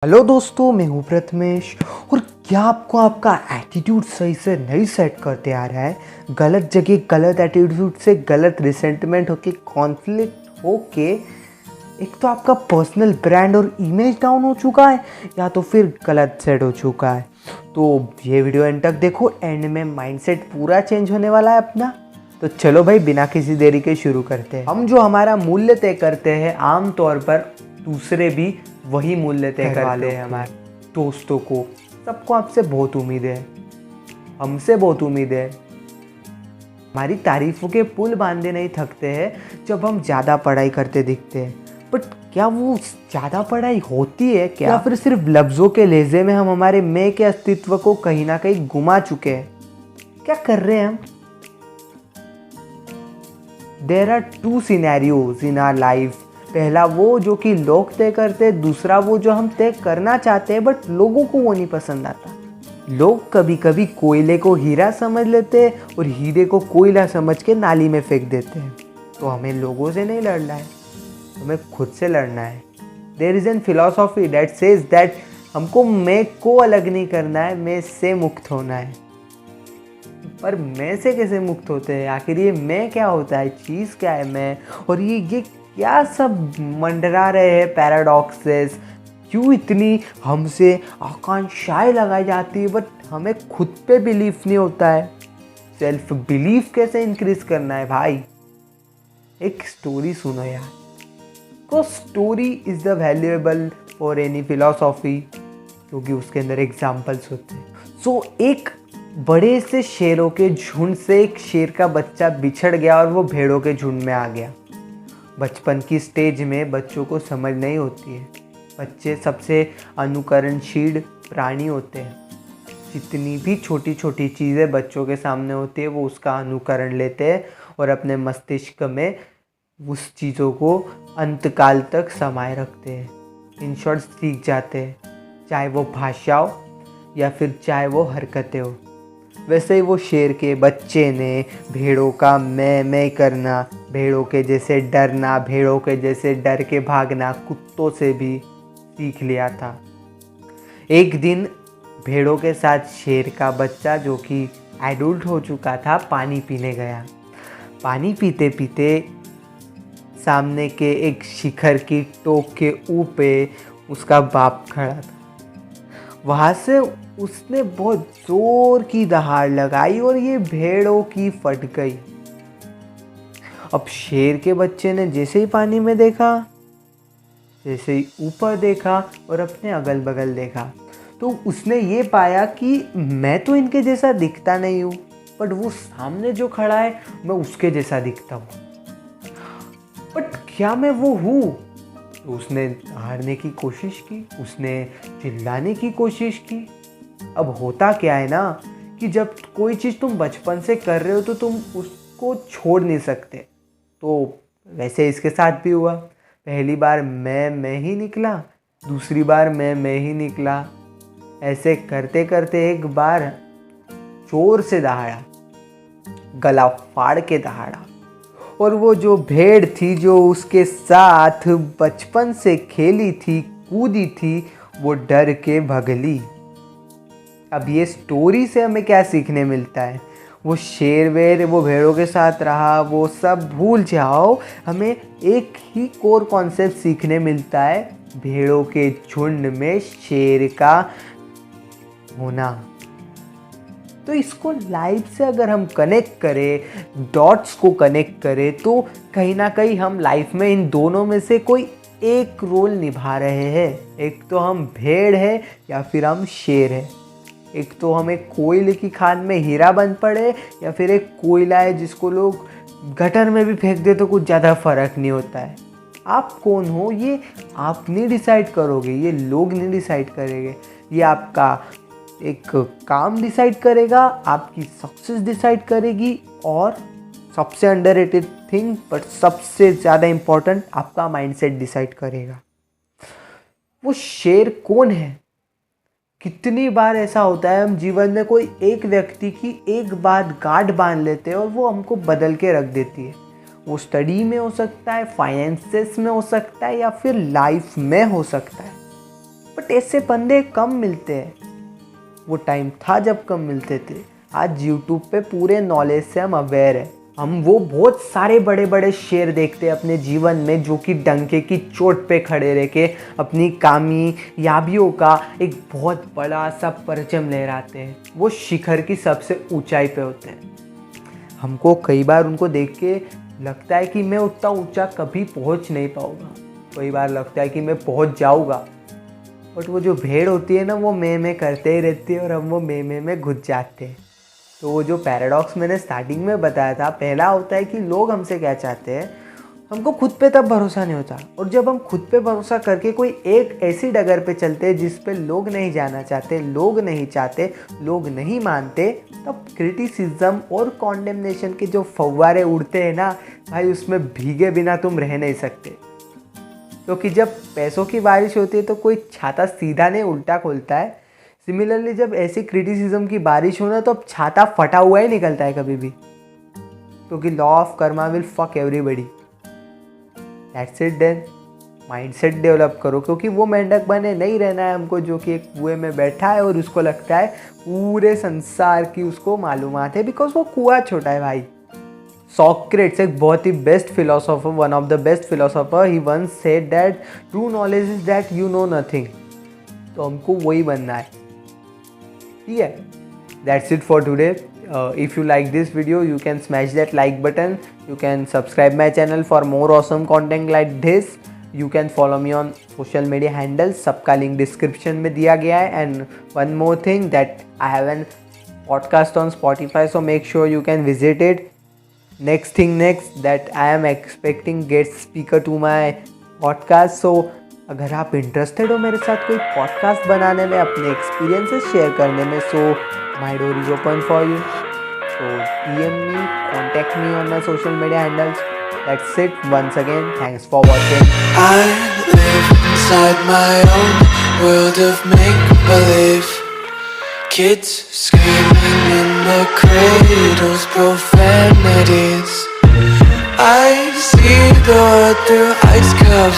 Hello दोस्तों, मैं हूँ प्रथमेश। और क्या आपको आपका एटीट्यूड सही से नहीं सेट करते आ रहा है? गलत जगह गलत एटीट्यूड से गलत रिसेंटमेंट होके कॉन्फ्लिक्ट होके एक तो आपका पर्सनल ब्रांड और इमेज डाउन हो चुका है, या तो फिर गलत सेट हो चुका है। तो ये वीडियो एंड तक देखो, एंड में माइंडसेट पूरा चेंज होने वाला है अपना। तो चलो भाई, बिना किसी देरी के शुरू करते हैं। हम जो हमारा मूल्य तय करते हैं, आम तौर पर दूसरे भी वही मूल्य तय करते हैं। हमारे दोस्तों को, सबको आपसे बहुत उम्मीद है, हमसे बहुत उम्मीद है। हमारी तारीफों के पुल बांधे नहीं थकते हैं जब हम ज़्यादा पढ़ाई करते दिखते हैं। बट क्या वो ज़्यादा पढ़ाई होती है क्या? या फिर सिर्फ लफ्ज़ों के लहजे में हम हमारे मैं के अस्तित्व को कहीं ना कहीं गुमा चुके हैं? क्या कर रहे हैं हम? There are two scenarios in our life. पहला वो जो कि लोग तय करते हैं, दूसरा वो जो हम तय करना चाहते हैं बट लोगों को वो नहीं पसंद आता। लोग कभी कभी कोयले को हीरा समझ लेते हैं और हीरे को कोयला समझ के नाली में फेंक देते हैं। तो हमें लोगों से नहीं लड़ना है, हमें खुद से लड़ना है। There is a philosophy that says that हमको मैं को अलग नहीं करना है, मैं से मुक्त होना है। पर मैं से कैसे मुक्त होते हैं? आखिर ये मैं क्या होता है? चीज़ क्या है मैं? और ये क्या सब मंडरा रहे हैं पैराडॉक्सेस? क्यों इतनी हमसे आकांक्षाएं लगाई जाती है बट हमें खुद पे बिलीफ नहीं होता है? सेल्फ बिलीफ कैसे इंक्रीज करना है भाई? एक स्टोरी सुनो यार, को story is the valuable for any philosophy, क्योंकि उसके अंदर एग्जाम्पल्स होते हैं। सो एक बड़े से शेरों के झुंड से एक शेर का बच्चा बिछड़ गया और वो भेड़ों के झुंड में आ गया। बचपन की स्टेज में बच्चों को समझ नहीं होती है। बच्चे सबसे अनुकरणशील प्राणी होते हैं। जितनी भी छोटी छोटी चीज़ें बच्चों के सामने होती है वो उसका अनुकरण लेते हैं और अपने मस्तिष्क में उस चीज़ों को अंतकाल तक समाये रखते हैं। इन शॉर्ट सीख जाते हैं, चाहे वो भाषा हो या फिर चाहे वो हरकतें हो। वैसे ही वो शेर के बच्चे ने भेड़ों का मैं करना, भेड़ों के जैसे डरना, भेड़ों के जैसे डर के भागना कुत्तों से भी सीख लिया था। एक दिन भेड़ों के साथ शेर का बच्चा, जो कि एडल्ट हो चुका था, पानी पीने गया। पानी पीते पीते सामने के एक शिखर की टोक के ऊपर उसका बाप खड़ा था। वहाँ से उसने बहुत जोर की दहाड़ लगाई और ये भेड़ों की फट गई। अब शेर के बच्चे ने जैसे ही पानी में देखा, जैसे ही ऊपर देखा और अपने अगल बगल देखा, तो उसने ये पाया कि मैं तो इनके जैसा दिखता नहीं हूँ, बट वो सामने जो खड़ा है मैं उसके जैसा दिखता हूँ। बट क्या मैं वो हूँ? तो उसने हारने की कोशिश की, उसने चिल्लाने की कोशिश की। अब होता क्या है ना कि जब कोई चीज़ तुम बचपन से कर रहे हो तो तुम उसको छोड़ नहीं सकते। तो वैसे इसके साथ भी हुआ। पहली बार मैं ही निकला, दूसरी बार मैं ही निकला। ऐसे करते करते एक बार जोर से दहाड़ा, गला फाड़ के दहाड़ा, और वो जो भेड़ थी जो उसके साथ बचपन से खेली थी, कूदी थी, वो डर के भगली। अब ये स्टोरी से हमें क्या सीखने मिलता है? वो शेर वेर वो भेड़ों के साथ रहा, वो सब भूल जाओ। हमें एक ही कोर कॉन्सेप्ट सीखने मिलता है, भेड़ों के झुंड में शेर का होना। तो इसको लाइफ से अगर हम कनेक्ट करें, डॉट्स को कनेक्ट करें, तो कहीं ना कहीं हम लाइफ में इन दोनों में से कोई एक रोल निभा रहे हैं। एक तो हम भेड़ है या फिर हम शेर है। एक तो हमें कोयले की खान में हीरा बन पड़े, या फिर एक कोयला है जिसको लोग गटर में भी फेंक दे तो कुछ ज़्यादा फर्क नहीं होता है। आप कौन हो ये आप नहीं डिसाइड करोगे, ये लोग नहीं डिसाइड करेंगे। ये आपका एक काम डिसाइड करेगा, आपकी सक्सेस डिसाइड करेगी, और सबसे अंडररेटेड थिंग बट सबसे ज़्यादा इम्पोर्टेंट, आपका माइंडसेट डिसाइड करेगा। वो शेर कौन है? कितनी बार ऐसा होता है हम जीवन में कोई एक व्यक्ति की एक बात गांठ बांध लेते हैं और वो हमको बदल के रख देती है। वो स्टडी में हो सकता है, फाइनेंसेस में हो सकता है, या फिर लाइफ में हो सकता है। बट ऐसे बंदे कम मिलते हैं। वो टाइम था जब कम मिलते थे। आज यूट्यूब पे पूरे नॉलेज से हम अवेयर है। हम वो बहुत सारे बड़े बड़े शेर देखते हैं अपने जीवन में जो कि डंके की चोट पे खड़े रह के अपनी कामयाबियों का एक बहुत बड़ा सा परचम लहराते हैं। वो शिखर की सबसे ऊंचाई पे होते हैं। हमको कई बार उनको देख के लगता है कि मैं उतना ऊंचा कभी पहुंच नहीं पाऊंगा। कई बार लगता है कि मैं पहुंच जाऊंगा, बट वो जो भेड़ होती है ना, वो मैं करते ही रहती है और हम वो में घुस जाते हैं। तो वो जो पैराडॉक्स मैंने स्टार्टिंग में बताया था, पहला होता है कि लोग हमसे क्या चाहते हैं, हमको खुद पे तब भरोसा नहीं होता। और जब हम खुद पे भरोसा करके कोई एक ऐसी डगर पे चलते हैं जिस पे लोग नहीं जाना चाहते, लोग नहीं चाहते, लोग नहीं मानते, तब क्रिटिसिज्म और कॉन्डेमनेशन के जो फव्वारे उड़ते हैं ना भाई, उसमें भीगे बिना तुम रह नहीं सकते। क्योंकि जब पैसों की बारिश होती है तो कोई छाता सीधा नहीं उल्टा खोलता है। सिमिलरली जब ऐसी क्रिटिसिज्म की बारिश हो ना, तो अब छाता फटा हुआ ही निकलता है कभी भी, क्योंकि law of karma will fuck everybody. That's it then. Mindset develop करो, क्योंकि वो मेंढक बने नहीं रहना है हमको जो कि एक कुएं में बैठा है और उसको लगता है पूरे संसार की उसको मालूमात है, बिकॉज वो कुआं छोटा है भाई। सॉक्रेट्स एक बहुत ही best philosopher, one of the best philosopher, he once said that true knowledge is that you know nothing. तो हमको वही बनना है, ठीक है। That's it for today. If you like this video, you can smash that like button. You can subscribe my channel for more awesome content like this. You can follow me on social media handles, सबका link description में दिया गया है। And one more thing, that I have an podcast on Spotify, so make sure you can visit it. Next, that I am expecting guest speaker to my podcast. So अगर आप interested हो मेरे साथ कोई पॉडकास्ट बनाने में, अपने experiences share करने में, so my door is open for you. So DM me, contact me on my social media handles. That's it. Once again, thanks for watching. I live inside my own world of make-believe. Kids screaming in the cradles, profanities. I see the world through ice cover.